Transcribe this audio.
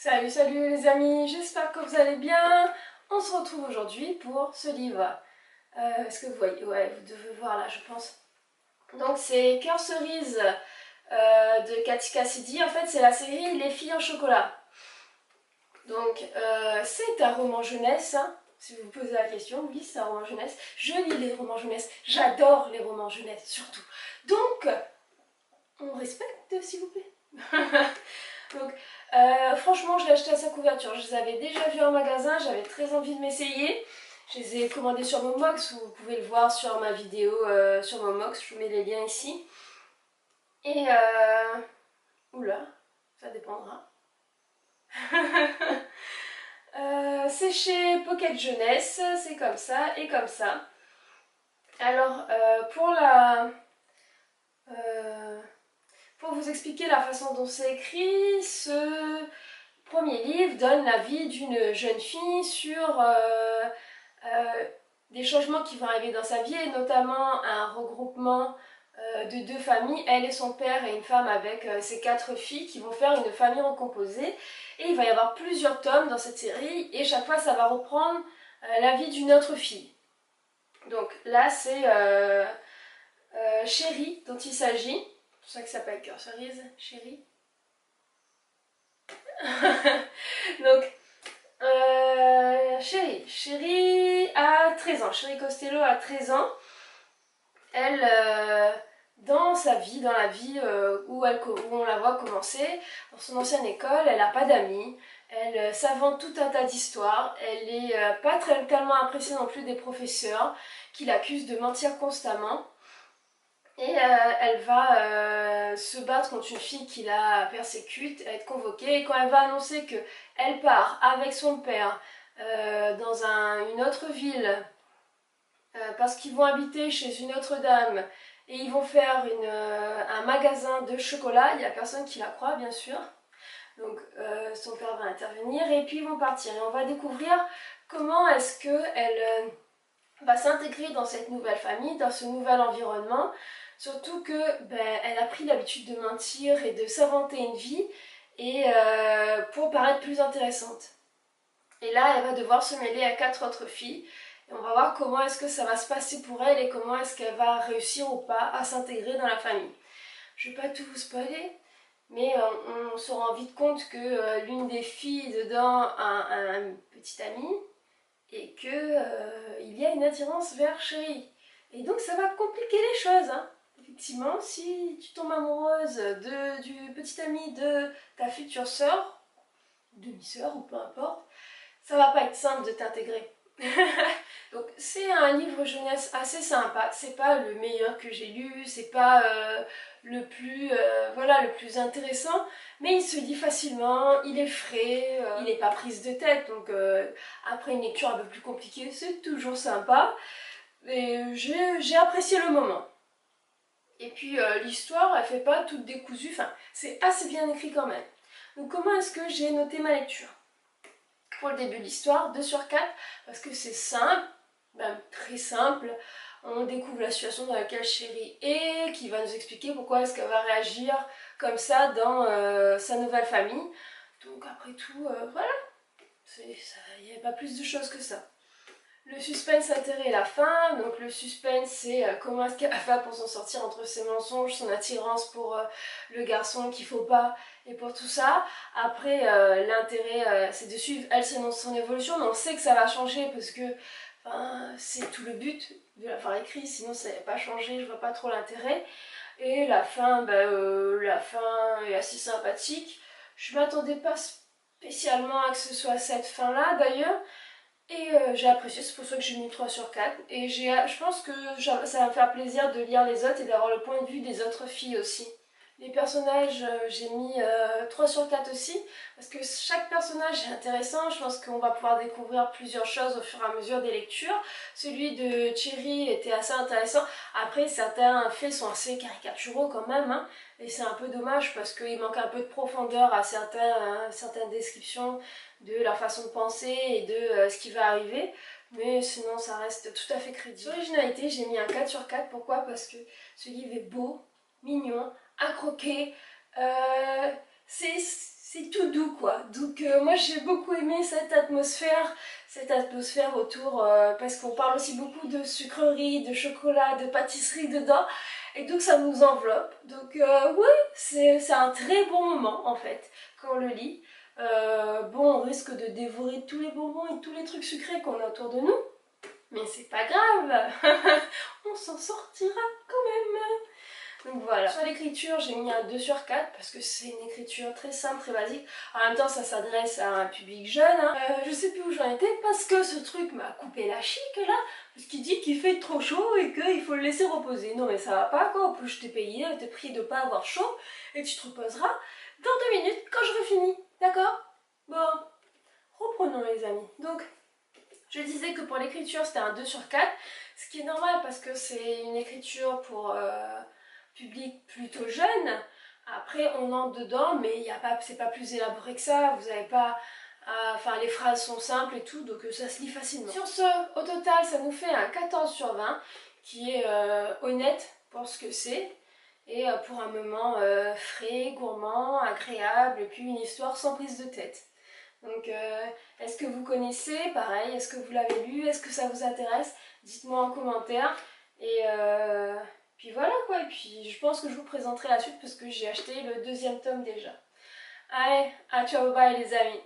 Salut, salut les amis, j'espère que vous allez bien. On se retrouve aujourd'hui pour ce livre. Est-ce que vous voyez? Ouais, vous devez voir là, je pense. Donc c'est Cœur cerise de Cathy Cassidy. En fait, c'est la série Les filles en chocolat. Donc c'est un roman jeunesse, hein. Si vous vous posez la question, oui, c'est un roman jeunesse. Je lis les romans jeunesse, j'adore les romans jeunesse surtout. Donc, on respecte s'il vous plaît. Donc, franchement, je l'ai acheté à sa couverture. Je les avais déjà vus en magasin, j'avais très envie de m'essayer. Je les ai commandés sur Momox, vous pouvez le voir sur ma vidéo sur Momox, je vous mets les liens ici. Et oula, ça dépendra. C'est chez Pocket Jeunesse, c'est comme ça et comme ça. Alors, pour vous expliquer la façon dont c'est écrit, ce premier livre donne la vie d'une jeune fille sur des changements qui vont arriver dans sa vie, et notamment un regroupement de deux familles, elle et son père et une femme avec ses quatre filles qui vont faire une famille recomposée. Et il va y avoir plusieurs tomes dans cette série et chaque fois ça va reprendre la vie d'une autre fille. Donc là c'est Chérie dont il s'agit, c'est pour ça que ça s'appelle Cœur cerise, Chérie. Donc Chérie a 13 ans, Chérie Costello a 13 ans. Elle, dans sa vie, dans la vie où on la voit commencer, dans son ancienne école, elle n'a pas d'amis, elle s'invente tout un tas d'histoires, elle n'est pas très calmement appréciée non plus des professeurs qui l'accusent de mentir constamment. Et elle va se battre contre une fille qui la persécute, être convoquée, et quand elle va annoncer qu'elle part avec son père dans une autre ville, parce qu'ils vont habiter chez une autre dame, et ils vont faire un magasin de chocolat, il n'y a personne qui la croit bien sûr, donc son père va intervenir, et puis ils vont partir, et on va découvrir comment est-ce qu'elle va s'intégrer dans cette nouvelle famille, dans ce nouvel environnement. Surtout que elle a pris l'habitude de mentir et de s'inventer une vie et pour paraître plus intéressante. Et là, elle va devoir se mêler à quatre autres filles. Et on va voir comment est-ce que ça va se passer pour elle et comment est-ce qu'elle va réussir ou pas à s'intégrer dans la famille. Je ne vais pas tout vous spoiler, mais on se rend vite compte que l'une des filles dedans a un petit ami et qu'il y a une attirance vers Chérie. Et donc ça va compliquer les choses, hein. Effectivement, si tu tombes amoureuse du petit ami de ta future sœur, demi-sœur ou peu importe, ça va pas être simple de t'intégrer. Donc c'est un livre jeunesse assez sympa, c'est pas le meilleur que j'ai lu, c'est pas le plus intéressant, mais il se lit facilement, il est frais, il n'est pas prise de tête, donc après une lecture un peu plus compliquée, c'est toujours sympa, et j'ai apprécié le moment. Et puis l'histoire, elle fait pas toute décousue, enfin c'est assez bien écrit quand même. Donc comment est-ce que j'ai noté ma lecture? Pour le début de l'histoire, 2 sur 4, parce que c'est simple, même très simple. On découvre la situation dans laquelle Chérie est, qui va nous expliquer pourquoi est-ce qu'elle va réagir comme ça dans sa nouvelle famille. Donc après tout, voilà, il n'y avait pas plus de choses que ça. Le suspense atterrit la fin, donc le suspense c'est comment est-ce qu'elle va faire pour s'en sortir entre ses mensonges, son attirance pour le garçon qu'il faut pas et pour tout ça. Après l'intérêt c'est de suivre elle son évolution, mais on sait que ça va changer parce que c'est tout le but de l'avoir écrit, sinon ça n'avait pas changé, je vois pas trop l'intérêt. Et la fin est assez sympathique. Je m'attendais pas spécialement à que ce soit cette fin là d'ailleurs. Et j'ai apprécié, c'est pour ça que j'ai mis 3 sur 4. Et je pense que ça va me faire plaisir de lire les autres et d'avoir le point de vue des autres filles aussi. Les personnages, j'ai mis 3 sur 4 aussi, parce que chaque personnage est intéressant, je pense qu'on va pouvoir découvrir plusieurs choses au fur et à mesure des lectures. Celui de Cherry était assez intéressant, après certains faits sont assez caricaturaux quand même, hein, et c'est un peu dommage parce qu'il manque un peu de profondeur à certaines descriptions de leur façon de penser et de ce qui va arriver, mais sinon ça reste tout à fait crédible. L'originalité, j'ai mis un 4 sur 4, pourquoi? Parce que ce livre est beau, mignon, à croquer, c'est c'est tout doux quoi. Donc moi j'ai beaucoup aimé cette atmosphère autour, parce qu'on parle aussi beaucoup de sucreries, de chocolat, de pâtisserie dedans, et donc ça nous enveloppe. Donc oui, c'est un très bon moment en fait quand on le lit. Bon, on risque de dévorer tous les bonbons et tous les trucs sucrés qu'on a autour de nous, mais c'est pas grave, on s'en sortira quand même. Donc voilà. Sur l'écriture, j'ai mis un 2 sur 4 parce que c'est une écriture très simple, très basique. En même temps, ça s'adresse à un public jeune. Hein. Je sais plus où j'en étais parce que ce truc m'a coupé la chic là. Parce qu'il dit qu'il fait trop chaud et qu'il faut le laisser reposer. Non mais ça va pas quoi. En plus, je t'ai payé, je t'ai prié de pas avoir chaud et tu te reposeras dans 2 minutes quand j'aurai fini. D'accord? Bon, reprenons les amis. Donc, je disais que pour l'écriture, c'était un 2 sur 4. Ce qui est normal parce que c'est une écriture pour public plutôt jeune. Après on entre dedans mais il y a pas, c'est pas plus élaboré que ça, vous n'avez pas enfin les phrases sont simples et tout, donc ça se lit facilement. Sur ce, au total ça nous fait un 14 sur 20 qui est honnête pour ce que c'est et pour un moment frais, gourmand, agréable et puis une histoire sans prise de tête. Donc est-ce que vous connaissez? Pareil, est-ce que vous l'avez lu? Est-ce que ça vous intéresse? Dites-moi en commentaire. Et puis voilà quoi, et puis je pense que je vous présenterai la suite parce que j'ai acheté le 2e tome déjà. Allez, à ciao, bye les amis.